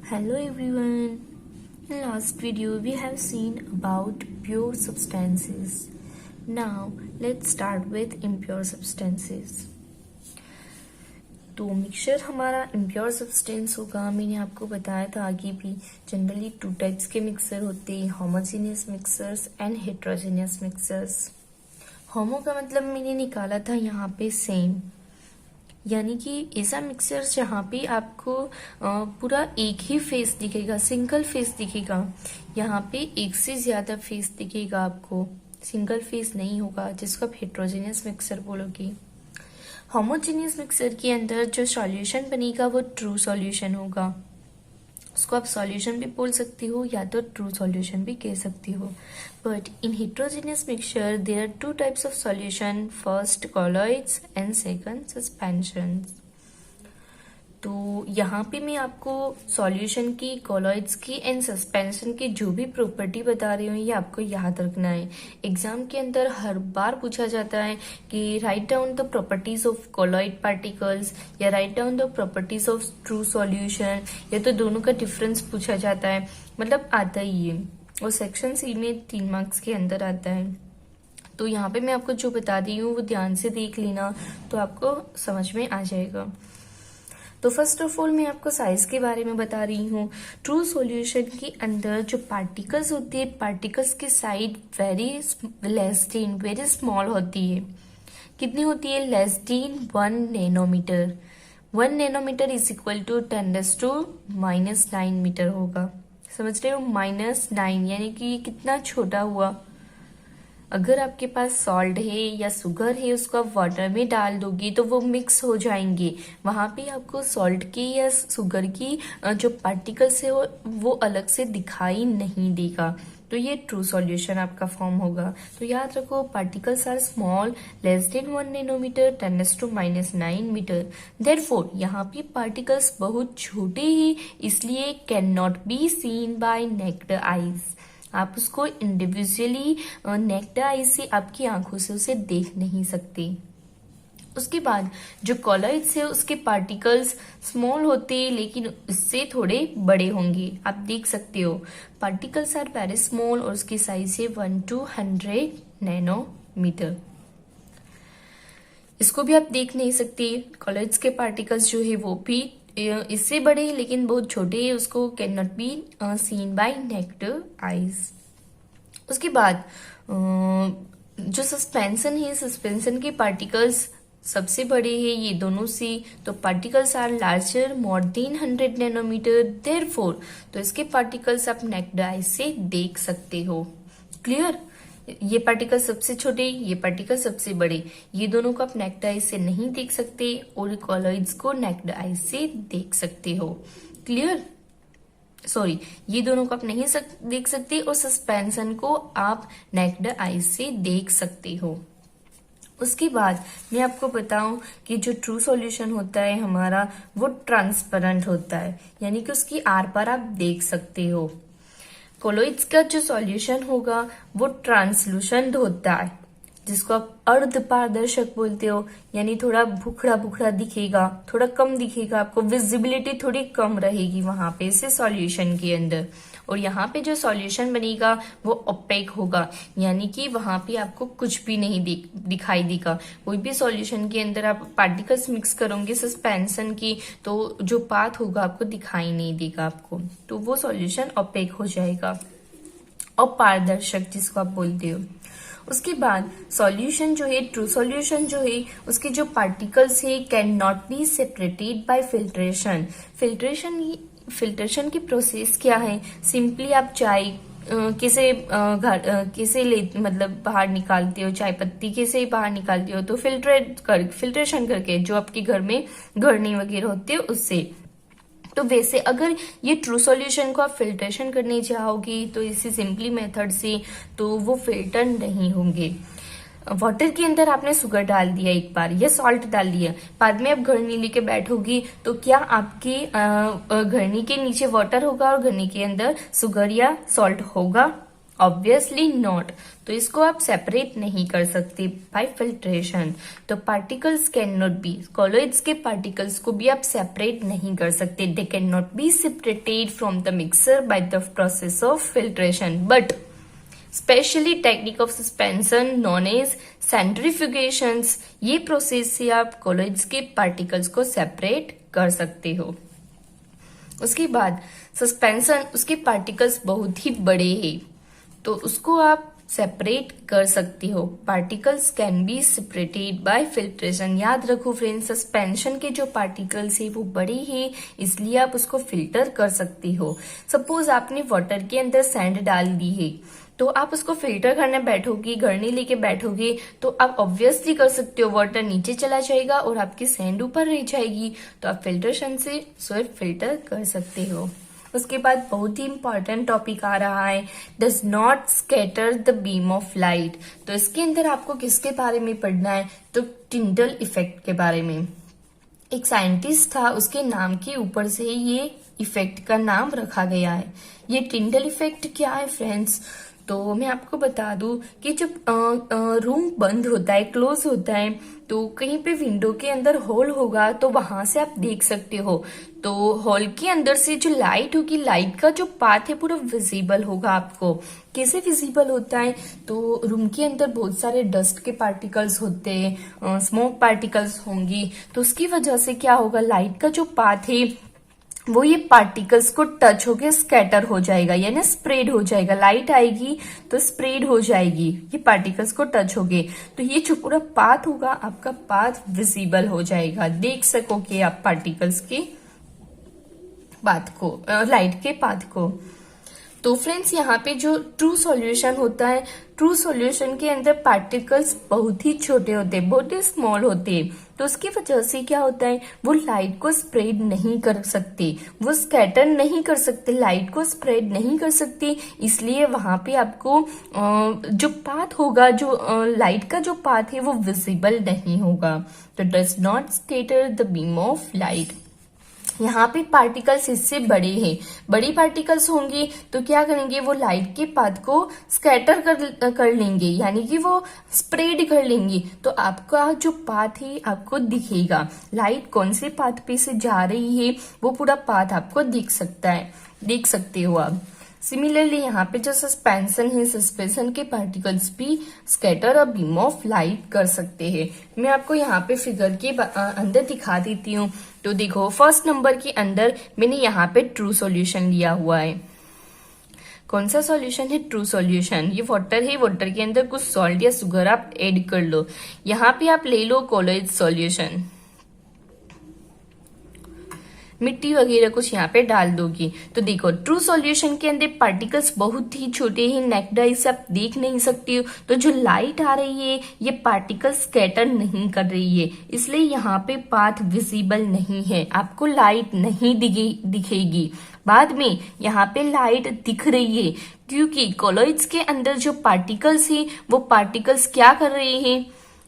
Hello everyone. In last video we have seen about pure substances. Now let's start with impure substances. तो mixture हमारा impure substance होगा. मैंने आपको बताया था आगे भी. जनरली टू टाइप्स के मिक्सचर होते हैं, homogeneous mixtures and heterogeneous mixtures. Homo का मतलब मैंने निकाला था यहाँ पे सेम, यानी कि ऐसा मिक्सचर जहाँ पे आपको पूरा एक ही फेस दिखेगा, सिंगल फेस दिखेगा. यहाँ पे एक से ज्यादा फेस दिखेगा आपको, सिंगल फेस नहीं होगा, जिसको आप हेट्रोजेनियस मिक्सचर बोलोगे. होमोजेनियस मिक्सचर के अंदर जो सॉल्यूशन बनेगा वो ट्रू सॉल्यूशन होगा. उसको आप सॉल्यूशन भी बोल सकती हो या तो ट्रू सॉल्यूशन भी कह सकती हो. But in heterogeneous mixture there are two types of solution, first colloids and second suspensions. तो यहाँ पे मैं आपको सॉल्यूशन की, कॉलॉइड्स की एंड सस्पेंशन की जो भी प्रॉपर्टी बता रही हूँ ये आपको याद रखना है. एग्जाम के अंदर हर बार पूछा जाता है कि write down the properties of colloid particles या write down the properties of true solution, या तो दोनों का डिफरेंस पूछा जाता है. मतलब आता ही है, और सेक्शन सी में 3 मार्क्स के अंदर आता है. तो यहाँ पे मैं आपको जो बता दी हूँ वो ध्यान से देख लेना, तो आपको समझ में आ जाएगा. तो फर्स्ट ऑफ ऑल मैं आपको साइज के बारे में बता रही हूँ. ट्रू सॉल्यूशन के अंदर जो पार्टिकल्स होती है, पार्टिकल्स की साइज वेरी स्मॉल होती है. कितनी होती है? Less than 1 nanometre. 1 nanometre is equal to 10⁻⁹ metre होगा. समझ रहे हो? -9 यानी कि कितना छोटा हुआ. अगर आपके पास सॉल्ट है या शुगर है, उसको आप वाटर में डाल दोगी तो वो मिक्स हो जाएंगे. वहां पे आपको सॉल्ट की या शुगर की जो पार्टिकल्स है वो अलग से दिखाई नहीं देगा. तो ये ट्रू सॉल्यूशन आपका फॉर्म होगा. तो याद रखो, particles are small, less than 1 nanometre, 10⁻⁹ metre. Therefore यहाँ पे पार्टिकल्स बहुत छोटे हैं, इसलिए can not be seen by naked eyes. आप उसको इंडिविजुअली नेक्ड आई से, आपकी आंखों से उसे देख नहीं सकते. उसके बाद जो कॉलॉइड्स है उसके पार्टिकल्स स्मॉल होते हैं, लेकिन इससे थोड़े बड़े होंगे. आप देख सकते हो पार्टिकल्स आर वेरी स्मॉल और उसकी साइज है 1 to 100 नैनोमीटर. इसको भी आप देख नहीं सकते. कॉलॉइड्स के पार्टिकल्स जो है वो भी इससे बड़े हैं लेकिन बहुत छोटे हैं, उसको can not be seen by naked eyes. उसके बाद जो सस्पेंशन है, सस्पेंशन के पार्टिकल्स सबसे बड़े हैं ये दोनों से. तो particles are larger, more than 100 nanometre. Therefore तो इसके पार्टिकल्स आप नेक्ड आई से देख सकते हो. क्लियर? ये पार्टिकल सबसे छोटे, ये पार्टिकल सबसे बड़े, ये दोनों को आप नेक्ड आई से नहीं देख सकते, और कॉलॉइड्स को नेक्ड आई से देख सकते हो. क्लियर? सॉरी, ये दोनों को आप नहीं देख सकते, और सस्पेंशन को आप नेक्ड आई से देख सकते हो. उसके बाद मैं आपको बताऊं कि जो ट्रू सॉल्यूशन होता है हमारा, वो ट्रांसपेरेंट होता है, यानी कि उसकी आर पार आप देख सकते हो. कॉलॉइड्स का जो सॉल्यूशन होगा वो ट्रांसलूसेंट होता है, जिसको आप अर्ध पारदर्शक बोलते हो, यानी थोड़ा भुखड़ा भुखड़ा दिखेगा, थोड़ा कम दिखेगा, आपको विजिबिलिटी थोड़ी कम रहेगी वहां पे से सॉल्यूशन के अंदर. और यहाँ पे जो सॉल्यूशन बनेगा वो ओपेक होगा, यानी कि वहां पे आपको कुछ भी नहीं दिखाई देगा. कोई भी सॉल्यूशन के अंदर आप पार्टिकल्स मिक्स करोगे सस्पेंशन की, तो जो पाथ होगा आपको दिखाई नहीं देगा आपको, तो वो सॉल्यूशन ओपेक हो जाएगा, और पारदर्शक जिसको आप बोलते हो. उसके बाद सॉल्यूशन जो है, ट्रू सॉल्यूशन जो है, उसके जो पार्टिकल्स है can not be separated by filtration. Filtration की प्रोसेस क्या है? सिंपली आप चाय कैसे मतलब बाहर निकालते हो, चाय पत्ती कैसे बाहर निकालते हो? तो फिल्ट्रेशन करके, जो आपके घर में गढ़नी वगैरह होती है उससे. तो वैसे अगर ये ट्रू सॉल्यूशन को आप फिल्ट्रेशन करने जाओगी तो इसी सिंपली मेथड से, तो वो फिल्टर नहीं होंगे. वाटर के अंदर आपने शुगर डाल दिया एक बार, या सॉल्ट डाल दिया, बाद में आप घड़नी लेके बैठोगी, तो क्या आपके घड़नी के नीचे वाटर होगा और घड़नी के अंदर शुगर या सॉल्ट होगा? Obviously not. तो इसको आप सेपरेट नहीं कर सकते बाय फिल्ट्रेशन। तो particles can not be, colloids के पार्टिकल्स को भी आप सेपरेट नहीं कर सकते। They can not be separated from the mixer by the process of filtration, but specially technique of suspension known as centrifugations, ये प्रोसेस से आप कॉलोइड्स के पार्टिकल्स को सेपरेट कर सकते हो। उसके बाद सस्पेंशन, उसके पार्टिकल्स बहुत ही बड़े हैं तो उसको आप सेपरेट कर सकते हो। Particles can be separated by filtration. याद रखो फ्रेंड्स, सस्पेंशन के जो पार्टिकल्स है वो बड़े हैं, इसलिए आप उसको फिल्टर कर सकते हो। सपोज आपने वाटर के अंदर सैंड डाल दी है तो आप उसको फिल्टर करने बैठोगे, गड़ने लेके बैठोगे तो आप ऑब्वियसली कर सकते हो, वाटर नीचे चला जाएगा और आपकी सैंड ऊपर रह जाएगी। तो आप फिल्ट्रेशन से सिर्फ फिल्टर कर सकते हो। उसके बाद बहुत ही इंपॉर्टेंट टॉपिक आ रहा है, does not scatter the beam of light. तो इसके अंदर आपको किसके बारे में पढ़ना है, तो टिंडल इफेक्ट के बारे में। एक साइंटिस्ट था, उसके नाम के ऊपर से ये इफेक्ट का नाम रखा गया है। ये टिंडल इफेक्ट क्या है फ्रेंड्स, तो मैं आपको बता दूं कि जब रूम बंद होता है, क्लोज होता है, तो कहीं पे विंडो के अंदर होल होगा तो वहां से आप देख सकते हो। तो होल के अंदर से जो लाइट होगी, लाइट का जो पाथ है पूरा विजिबल होगा आपको। कैसे विजिबल होता है, तो रूम के अंदर बहुत सारे डस्ट के पार्टिकल्स होते हैं, स्मोक पार्टिकल्स होंगी, तो उसकी वजह से क्या होगा, लाइट का जो पाथ है वो ये पार्टिकल्स को टच होके स्कैटर हो जाएगा, यानी स्प्रेड हो जाएगा। लाइट आएगी तो स्प्रेड हो जाएगी, ये पार्टिकल्स को टच होगे, तो ये जो पूरा पाथ होगा आपका पाथ विजिबल हो जाएगा, देख सकोगे आप पार्टिकल्स के पाथ को, लाइट के पाथ को। तो फ्रेंड्स यहाँ पे जो ट्रू सॉल्यूशन होता है, ट्रू सॉल्यूशन के अंदर पार्टिकल्स बहुत ही छोटे होते हैं, बहुत ही स्मॉल होते हैं, तो उसकी वजह से क्या होता है, वो लाइट को स्प्रेड नहीं कर सकते, वो स्कैटर नहीं कर सकते, लाइट को स्प्रेड नहीं कर सकते। इसलिए वहां पे आपको जो पाथ होगा, जो लाइट का जो पाथ है वो विजिबल नहीं होगा। तो does not scatter the beam of light. यहाँ पे पार्टिकल्स इससे बड़े हैं, बड़ी पार्टिकल्स होंगी तो क्या करेंगे, वो लाइट के पाथ को स्कैटर कर लेंगे, यानी कि वो स्प्रेड कर लेंगे, तो आपका जो पाथ है आपको दिखेगा। लाइट कौन से पाथ पे से जा रही है वो पूरा पाथ आपको दिख सकता है, देख सकते हो आप। सिमिलरली यहाँ पे जो सस्पेंशन है, सस्पेंशन के पार्टिकल्स भी स्कैटर और बीम ऑफ लाइट कर सकते हैं। मैं आपको यहाँ पे फिगर के अंदर दिखा देती हूँ। तो देखो, फर्स्ट नंबर के अंदर मैंने यहाँ पे ट्रू सॉल्यूशन लिया हुआ है। कौन सा सॉल्यूशन है, ट्रू सॉल्यूशन। ये वाटर है, वाटर के अंदर कुछ सॉल्ट या शुगर आप ऐड कर लो। यहाँ पे आप ले लो कॉलोइड सॉल्यूशन, मिट्टी वगैरह कुछ यहाँ पे डाल दोगी। तो देखो, ट्रू सॉल्यूशन के अंदर पार्टिकल्स बहुत ही छोटे हैं, नेक्ड आई से आप देख नहीं सकती हो, तो जो लाइट आ रही है ये पार्टिकल्स स्कैटर नहीं कर रही है, इसलिए यहाँ पे पाथ विजिबल नहीं है, आपको लाइट नहीं दिखेगी। बाद में यहाँ पे लाइट दिख रही है, क्योंकि कॉलोइड्स के अंदर जो पार्टिकल्स है वो पार्टिकल्स क्या कर रहे हैं,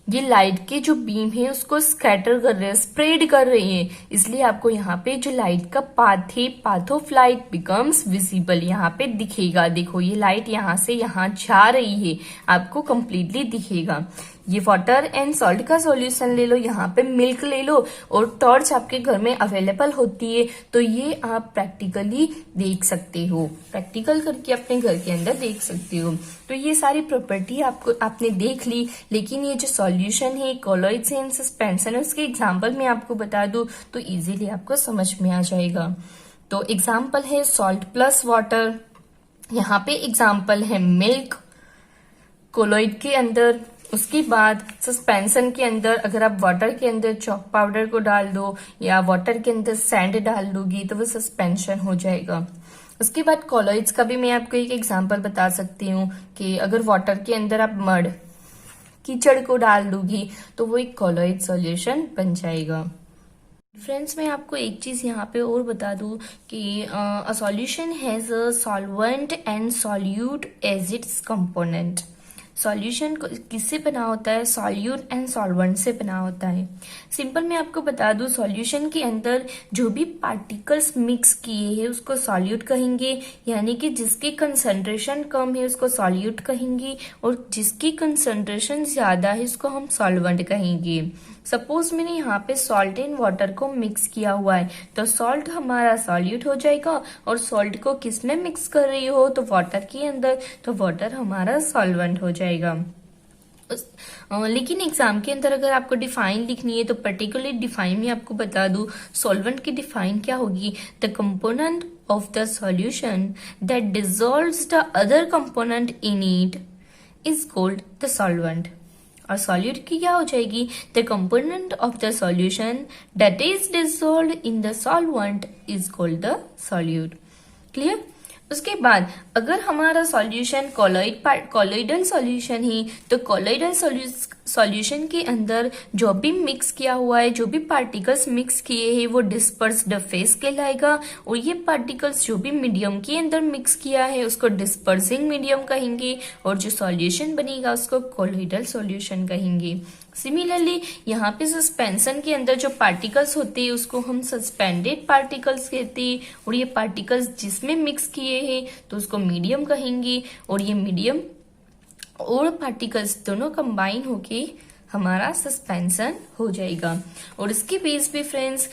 ये लाइट के जो बीम है उसको स्कैटर कर रहे हैं, स्प्रेड कर रहे हैं, इसलिए आपको यहाँ पे जो लाइट का पाथ है, path of light becomes visible, यहाँ पे दिखेगा। देखो, ये लाइट यहाँ से यहाँ जा रही है, आपको कंप्लीटली दिखेगा। ये वाटर एंड सॉल्ट का सॉल्यूशन ले लो, यहाँ पे मिल्क ले लो, और टॉर्च आपके घर में अवेलेबल होती है, तो ये आप प्रैक्टिकली देख सकते हो, प्रैक्टिकल करके अपने घर के अंदर देख सकते हो। तो ये सारी प्रॉपर्टी आपने देख ली, लेकिन ये जो सॉल्यूशन है, कॉलोइड्स एंड सस्पेंशन है, उसके एग्जाम्पल मैं आपको बता दूं तो इजीली आपको समझ में आ जाएगा। तो एग्जाम्पल है सॉल्ट प्लस वाटर, यहाँ पे एग्जाम्पल है मिल्क कोलोइड के अंदर। उसके बाद सस्पेंशन के अंदर अगर आप वाटर के अंदर चॉक पाउडर को डाल दो या वाटर के अंदर सैंड डाल दोगी तो वो सस्पेंशन हो जाएगा। उसके बाद कॉलोइड्स का भी मैं आपको एक एग्जांपल बता सकती हूँ कि अगर वाटर के अंदर आप मड कीचड़ को डाल दोगी तो वो एक कॉलोइड सॉल्यूशन बन जाएगा। फ्रेंड्स, मैं आपको एक चीज यहाँ पे और बता दूं कि a solution has a solvent and solute as its component. Solution किससे बना होता है? सॉल्यूट एंड सॉल्वेंट से बना होता है। सिंपल मैं आपको बता दूं, सॉल्यूशन के अंदर जो भी पार्टिकल्स मिक्स किए हैं उसको सॉल्यूट कहेंगे, यानी कि जिसकी कंसंट्रेशन कम है उसको सॉल्यूट कहेंगे और जिसकी कंसंट्रेशन ज्यादा है उसको हम सॉल्वेंट कहेंगे। सपोज मैंने यहाँ पे सॉल्ट एंड वाटर को मिक्स किया हुआ है तो सॉल्ट हमारा सॉल्यूट हो जाएगा, और सॉल्ट को किस में मिक्स कर रही हो? तो वाटर के अंदर, तो वाटर हमारा सॉल्वेंट हो जाएगा। लेकिन एग्जाम के अंदर अगर आपको डिफाइन लिखनी है तो पर्टिकुलर डिफाइन में आपको बता दूं, सॉल्वेंट की डिफाइन क्या होगी? The component of the solution that dissolves the other component in it is called the solvent. और सॉल्यूट की क्या हो जाएगी? The component of the solution that is dissolved in the solvent is called the solute. Clear? उसके बाद अगर हमारा solution colloidal solution है तो कॉलोइडल सॉल्यूशन के अंदर जो भी मिक्स किया हुआ है, जो भी पार्टिकल्स मिक्स किए हैं वो डिस्पर्स्ड फेज कहलाएगा, और ये पार्टिकल्स जो भी मीडियम के अंदर मिक्स किया है उसको डिस्पर्सिंग मीडियम कहेंगे, और जो सॉल्यूशन बनेगा उसको कॉलोइडल सॉल्यूशन कहेंगे। सिमिलरली यहाँ पे सस्पेंशन के अंदर जो पार्टिकल्स होते हैं उसको हम सस्पेंडेड पार्टिकल्स कहते हैं, और ये पार्टिकल्स जिसमें मिक्स किए हैं तो उसको मीडियम कहेंगे, और ये मीडियम और पार्टिकल्स दोनों कंबाइन होके हमारा सस्पेंशन हो जाएगा। और इसके बेस पे फ्रेंड्स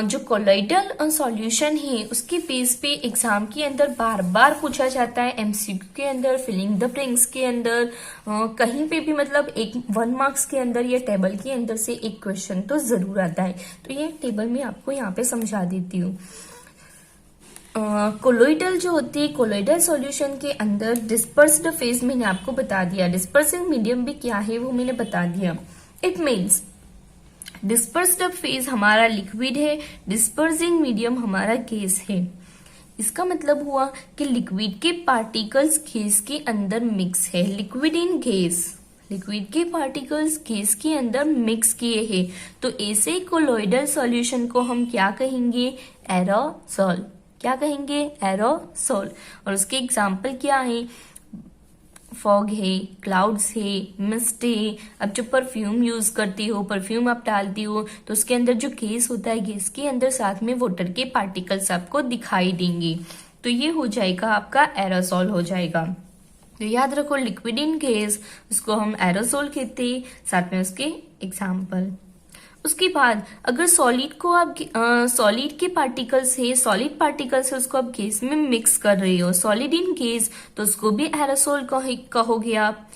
जो कोलॉइडल सॉल्यूशन है उसके बेस पे एग्जाम के अंदर बार बार पूछा जाता है, एमसीक्यू के अंदर, फिलिंग द ब्लैंक्स के अंदर, कहीं पे भी, मतलब एक 1 मार्क्स के अंदर या टेबल के अंदर से एक क्वेश्चन तो जरूर आता है। तो ये टेबल में आपको यहाँ पे समझा देती हूँ। कोलोइडल जो होती है, कोलोइडल सॉल्यूशन के अंदर डिस्पर्स्ड फेज मैंने आपको बता दिया, डिस्पर्सिंग मीडियम भी क्या है वो मैंने बता दिया। इट मीन्स डिस्पर्स्ड फेज हमारा लिक्विड है, डिस्पर्सिंग मीडियम हमारा गैस है। इसका मतलब हुआ कि लिक्विड के पार्टिकल्स गैस के अंदर मिक्स है, लिक्विड इन गैस, लिक्विड के पार्टिकल्स गैस के अंदर मिक्स किए हैं, तो ऐसे कोलोइडल सॉल्यूशन को हम क्या कहेंगे? एरोसोल। क्या कहेंगे? एरोसोल। और उसके एग्जाम्पल क्या है? फॉग है, क्लाउड्स है, मिस्ट है। अब जो परफ्यूम यूज करती हो, परफ्यूम आप डालती हो तो उसके अंदर जो गैस होता है, गैस के अंदर साथ में वाटर के पार्टिकल्स आपको दिखाई देंगे, तो ये हो जाएगा आपका एरोसोल हो जाएगा। तो याद रखो, लिक्विड इन गैस उसको हम एरोसोल कहते हैं, साथ में उसके एग्जाम्पल। उसके बाद अगर सॉलिड को आप सॉलिड के पार्टिकल्स है, सॉलिड पार्टिकल्स है, उसको आप गैस में मिक्स कर रही हो, सॉलिड इन गैस, तो उसको भी एरोसोल कहोगे आप।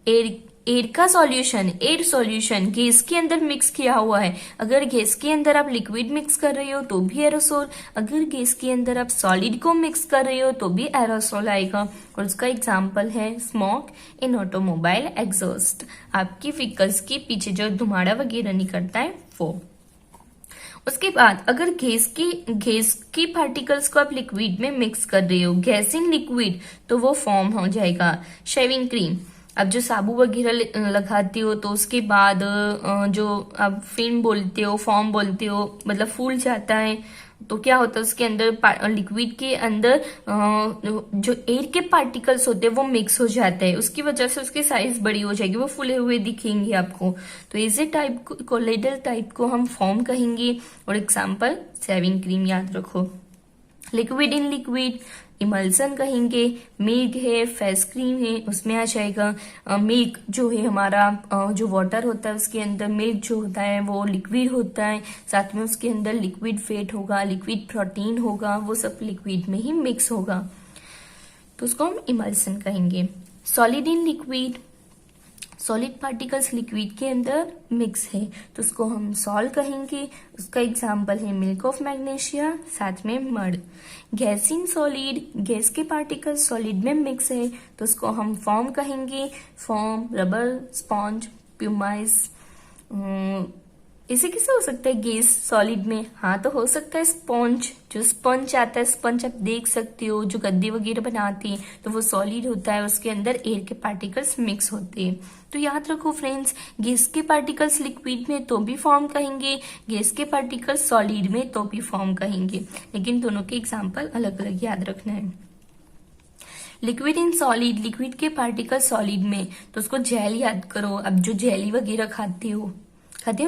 एयर का सॉल्यूशन, एयर सॉल्यूशन गैस के अंदर मिक्स किया हुआ है, अगर गैस के अंदर आप लिक्विड मिक्स कर रही हो तो भी एरोसोल, अगर गैस के अंदर आप सॉलिड को मिक्स कर रही हो तो भी एरोसोल आएगा। और उसका एग्जांपल है स्मोक इन ऑटोमोबाइल एग्जॉस्ट, आपकी व्हीकल्स के पीछे जो धुआं वगैरह निकलता है वो। उसके बाद अगर गैस की पार्टिकल्स को आप लिक्विड में मिक्स कर रहे हो, गैस इन लिक्विड, तो वो फॉर्म हो जाएगा शेविंग क्रीम। अब जो साबु वगैरह लगाती हो तो उसके बाद जो आप फिल्म बोलते हो, फॉर्म बोलते हो, मतलब फूल जाता है, तो क्या होता है उसके अंदर लिक्विड के अंदर जो एयर के पार्टिकल्स होते हैं वो मिक्स हो जाते हैं, उसकी वजह से उसकी साइज बड़ी हो जाएगी, वो फूले हुए दिखेंगे आपको। तो ऐसे टाइप को, कोलोइडल टाइप को हम फॉर्म कहेंगे। और एग्जाम्पल शेविंग क्रीम याद रखो। लिक्विड इन लिक्विड इमल्सन कहेंगे, मिल्क है, फेस क्रीम है, उसमें आ जाएगा। मिल्क जो है हमारा, जो वाटर होता है उसके अंदर मिल्क जो होता है वो लिक्विड होता है, साथ में उसके अंदर लिक्विड फैट होगा, लिक्विड प्रोटीन होगा, वो सब लिक्विड में ही मिक्स होगा, तो उसको हम इमल्सन कहेंगे। Solid in liquid, solid particles liquid के अंदर मिक्स है तो उसको हम सॉल कहेंगे, उसका एग्जाम्पल है मिल्क ऑफ मैग्नीशिया, साथ में mud. Gas in solid, gas के पार्टिकल्स सॉलिड में मिक्स है तो उसको हम फॉर्म कहेंगे, फॉर्म, रबर, स्पॉन्ज, प्यूमाइस। इसे किसे हो सकता है गैस सॉलिड में? हाँ, तो हो सकता है स्पॉन्ज, जो स्पंज आता है, स्पंज आप देख सकते हो जो गद्दे वगैरह बनाती है, तो वो सॉलिड होता है, उसके अंदर एयर के पार्टिकल्स मिक्स होते हैं। तो याद रखो फ्रेंड्स, गैस के पार्टिकल्स लिक्विड में तो भी फॉर्म कहेंगे, गैस के पार्टिकल्स सॉलिड में तो भी फॉर्म कहेंगे, लेकिन दोनों के एग्जाम्पल अलग अलग याद रखना है। लिक्विड इन सॉलिड, लिक्विड के पार्टिकल सॉलिड में, तो उसको जेल याद करो। अब जो जेली वगैरह खाते हो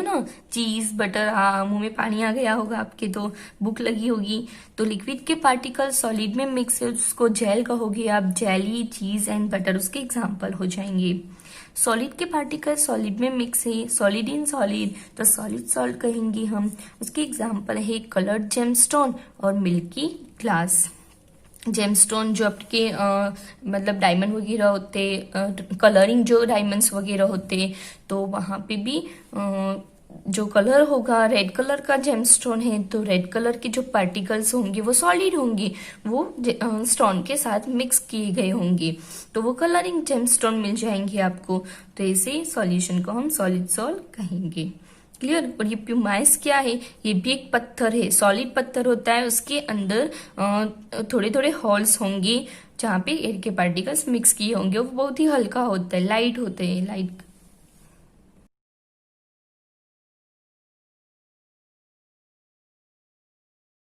ना, चीज बटर, हाँ मुंह में पानी आ गया होगा आपके, तो भूख लगी होगी। तो लिक्विड के पार्टिकल सॉलिड में मिक्स है, उसको जेल कहोगे आप। जेली, चीज एंड बटर उसके एग्जाम्पल हो जाएंगे। सॉलिड के पार्टिकल सॉलिड में मिक्स है, सॉलिड इन सॉलिड, तो सॉलिड सॉल्ट कहेंगे हम। उसके एग्जाम्पल है कलर्ड जेमस्टोन और मिल्की ग्लास। जेमस्टोन जो आपके मतलब डायमंड वगैरह होते, कलरिंग जो डायमंड्स वगैरह होते, तो वहां पे भी जो कलर होगा रेड कलर का जेमस्टोन है, तो रेड कलर के जो पार्टिकल्स होंगे वो सॉलिड होंगे, वो स्टोन के साथ मिक्स किए गए होंगे, तो वो कलरिंग जेमस्टोन मिल जाएंगे आपको। तो ऐसे सॉल्यूशन को हम सॉलिड सॉल्ट कहेंगे। क्लियर। और ये प्यूमाइस क्या है, ये भी एक पत्थर है, सॉलिड पत्थर होता है, उसके अंदर थोड़े थोड़े होल्स होंगे जहाँ पे एयर के पार्टिकल्स मिक्स किए होंगे। वो बहुत ही हल्का होता है, लाइट होते हैं, लाइट